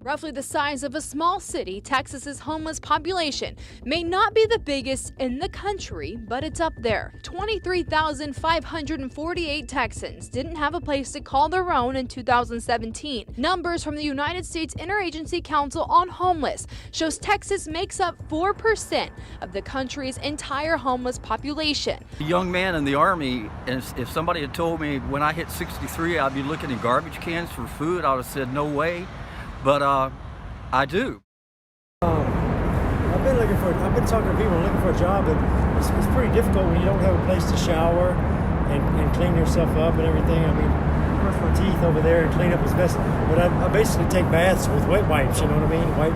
Roughly the size of a small city, Texas's homeless population may not be the biggest in the country, but it's up there. 23,548 Texans didn't have a place to call their own in 2017. Numbers from the United States Interagency Council on Homeless shows Texas makes up 4% of the country's entire homeless population. A young man in the Army, and if somebody had told me when I hit 63 I'd be looking in garbage cans for food, I would have said no way. But I do. I've been talking to people looking for a job, and it's pretty difficult when you don't have a place to shower and clean yourself up and everything. I mean, brush my teeth over there and clean up as best. But I basically take baths with wet wipes, you know what I mean? Wipe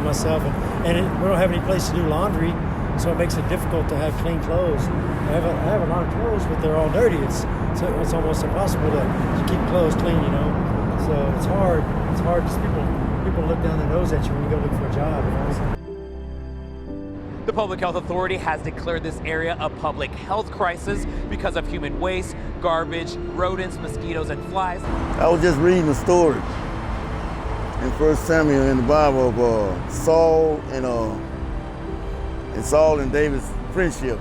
myself. And we don't have any place to do laundry, so it makes it difficult to have clean clothes. I have a lot of clothes, but they're all dirty. It's almost impossible to keep clothes clean, you know? So it's hard. It's hard because people look down their nose at you when you go look for a job. You know? The Public Health Authority has declared this area a public health crisis because of human waste, garbage, rodents, mosquitoes, and flies. I was just reading a story in 1 Samuel in the Bible of Saul and David's friendship,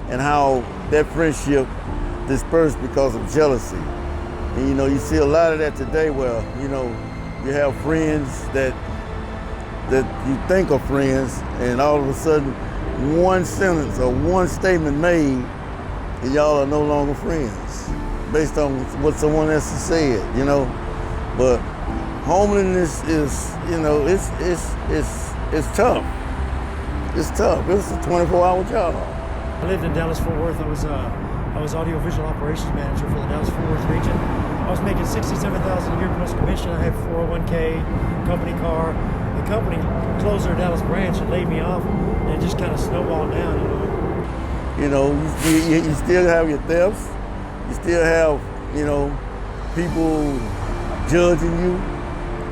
and how that friendship dispersed because of jealousy. And you know, you see a lot of that today where, you know, you have friends that you think are friends, and all of a sudden one sentence or one statement made and y'all are no longer friends based on what someone else has said, you know. But homelessness is, you know, it's tough. It's tough. It's a 24-hour job. I lived in Dallas-Fort Worth. I was audiovisual operations manager for the Dallas-Fort Worth region. I was making $67,000 a year plus commission. I had 401k, company car. The company closed their Dallas branch and laid me off, and it just kind of snowballed down, you know. You know, you still have your thefts. You still have, you know, people judging you.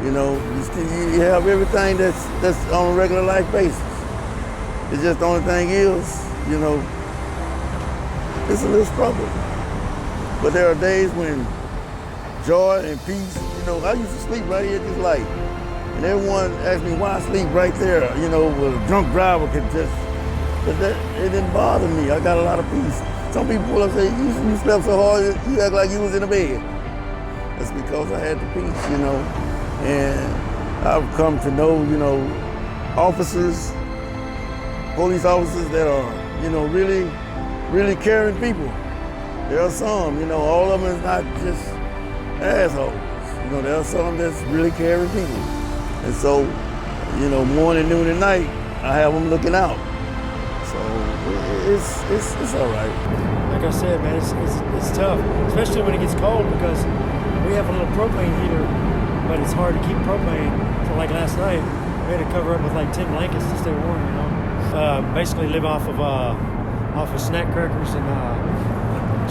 You know, you have everything that's on a regular life basis. It's just the only thing is, you know, it's a little struggle. But there are days when joy and peace, you know, I used to sleep right here at this light. And everyone asked me why I sleep right there, you know, where a drunk driver could just, but it didn't bother me. I got a lot of peace. Some people will say, you slept so hard, you act like you was in a bed. That's because I had the peace, you know. And I've come to know, you know, officers, police officers that are, you know, really, really caring people. There are some, you know, all of them is not just assholes. You know, there are some that's really caring people. And so, you know, morning, noon, and night, I have them looking out. So it's all right. Like I said, man, it's tough, especially when it gets cold, because we have a little propane heater, but it's hard to keep propane. So like last night, we had to cover up with like 10 blankets to stay warm, you know. Basically live off of snack crackers and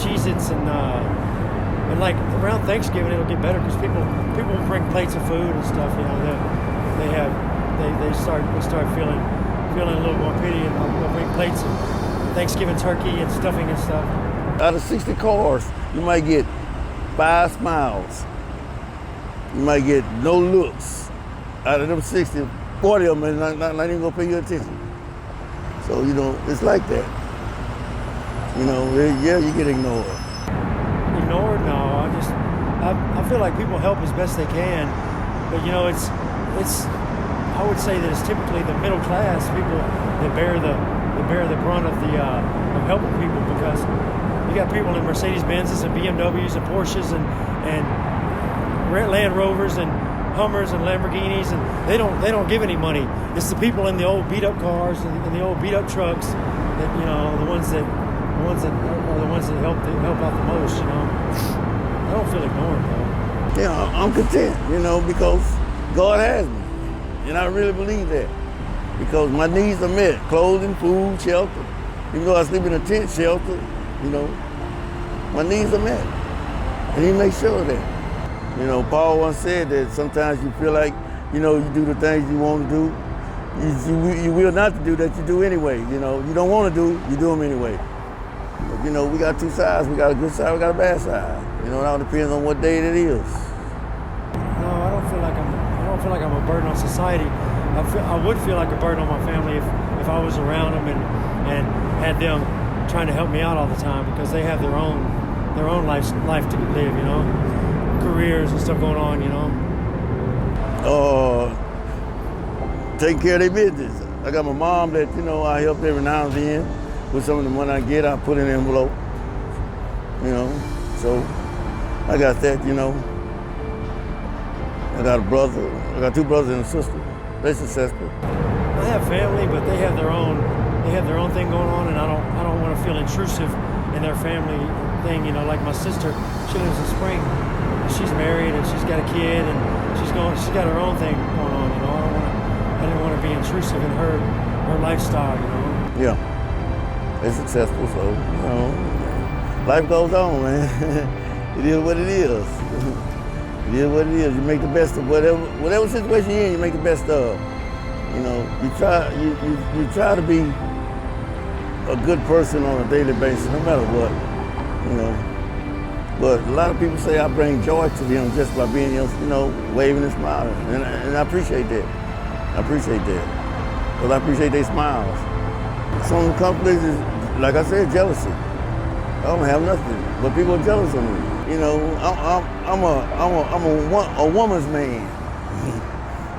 Cheez-Its and like around Thanksgiving it'll get better because people will bring plates of food and stuff, you know. We start feeling a little more pity, and they'll bring plates of Thanksgiving turkey and stuffing and stuff. Out of 60 cars, you might get 5 smiles. You might get no looks. Out of them 60, 40 of them are not even gonna pay you attention. So, you know, it's like that. You know, yeah, you get ignored. Ignored? No, I feel like people help as best they can, but you know, it's I would say that it's typically the middle class people that bear the brunt of helping people, because you got people in Mercedes-Benzes and BMWs and Porsches and Land Rovers and Hummers and Lamborghinis, and they don't give any money. It's the people in the old beat up cars and the old beat up trucks that, you know, the ones that are the ones that help out the most, you know. I don't feel ignored though. Yeah, I'm content, you know, because God has me. And I really believe that. Because my needs are met. Clothing, food, shelter. Even though I sleep in a tent shelter, you know, my needs are met. And he makes sure of that. You know, Paul once said that sometimes you feel like, you know, you do the things you want to do. You will not to do that you do anyway. You know, you don't want to do, you do them anyway. But, you know, we got two sides. We got a good side, we got a bad side. You know, it all depends on what day it is. No, I don't feel like I'm a burden on society. I would feel like a burden on my family if I was around them and had them trying to help me out all the time, because they have their own life to live, you know, careers and stuff going on, you know. Taking care of their business. I got my mom that, you know, I help every now and then with some of the money I get. I put in an envelope, you know. So I got that, you know. I got a brother. I got 2 brothers and a sister. They're successful. I have family, but they have their own thing going on, and I don't want to feel intrusive in their family thing. You know, like my sister, she lives in Spring, and she's married and she's got a kid, and she's got her own thing going on. You know, I didn't want to be intrusive in her lifestyle. You know. Yeah, they're successful, so you know, life goes on, man. It is what it is. It is what it is. You make the best of whatever situation you're in. You make the best of. You know, you try to be a good person on a daily basis, no matter what. You know, but a lot of people say I bring joy to them just by being, you know, waving and smiling, and I appreciate that. I appreciate that, because I appreciate their smiles. Some of the conflicts is, like I said, jealousy. I don't have nothing, but people are jealous of me. You know, I'm a woman's man.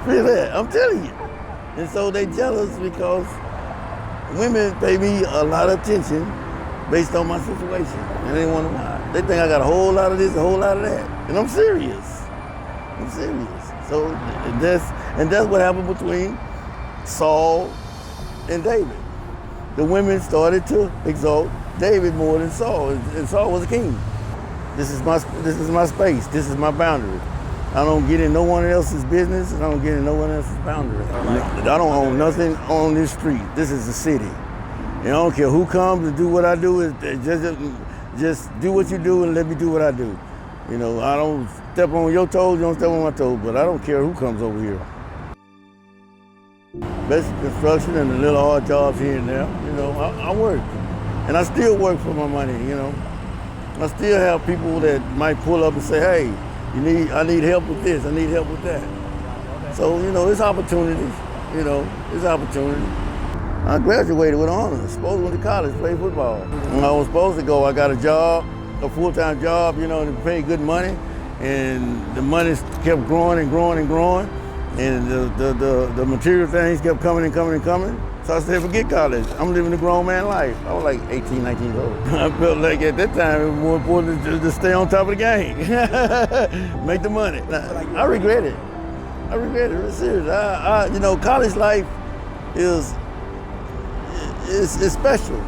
Feel that? I'm telling you. And so they jealous because women pay me a lot of attention based on my situation, and they wonder why. They think I got a whole lot of this, a whole lot of that, and I'm serious. I'm serious. So that's what happened between Saul and David. The women started to exalt David more than Saul, and Saul was a king. This is my space. This is my boundary. I don't get in no one else's business, and I don't get in no one else's boundary. I don't own nothing on this street. This is the city. And I don't care who comes to do what I do. Just do what you do and let me do what I do. You know, I don't step on your toes, you don't step on my toes, but I don't care who comes over here. Basic construction and the little hard jobs here and there, you know, I work. And I still work for my money, you know. I still have people that might pull up and say, hey, I need help with this, I need help with that. So, you know, it's opportunities, you know, it's opportunity. I graduated with honors, supposed to went to college, played football. When I was supposed to go, I got a job, a full-time job, you know, and paid good money, and the money kept growing and growing and growing, and the material things kept coming and coming and coming. So I said, forget college. I'm living a grown man life. I was like 18, 19 years old. I felt like at that time it was more important to stay on top of the game, make the money. I regret it. I regret it, seriously. You know, college life is special.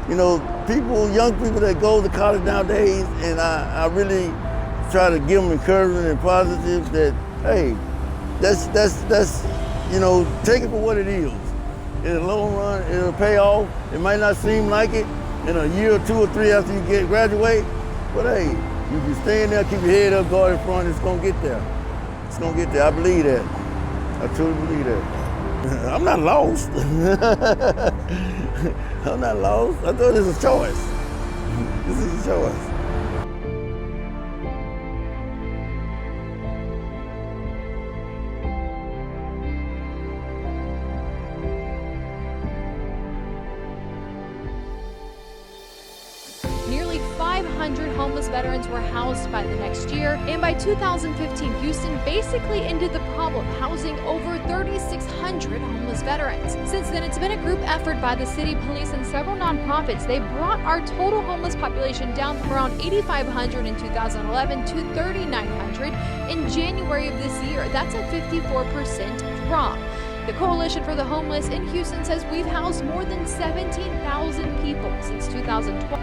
You know, young people that go to college nowadays, and I really try to give them encouragement and positive that, hey, that's you know, take it for what it is. In the long run, it'll pay off. It might not seem like it in a year or 2 or 3 after you graduate, but hey, you can stay in there, keep your head up, guard in front, it's gonna get there. It's gonna get there, I believe that. I truly believe that. I'm not lost. I'm not lost. I thought this was a choice. This is a choice. Nearly 500 homeless veterans were housed by the next year, and by 2015, Houston basically ended the problem, housing over 3,600 homeless veterans. Since then, it's been a group effort by the city police and several nonprofits. They brought our total homeless population down from around 8,500 in 2011 to 3,900 in January of this year. That's a 54% drop. The Coalition for the Homeless in Houston says we've housed more than 17,000 people since 2012.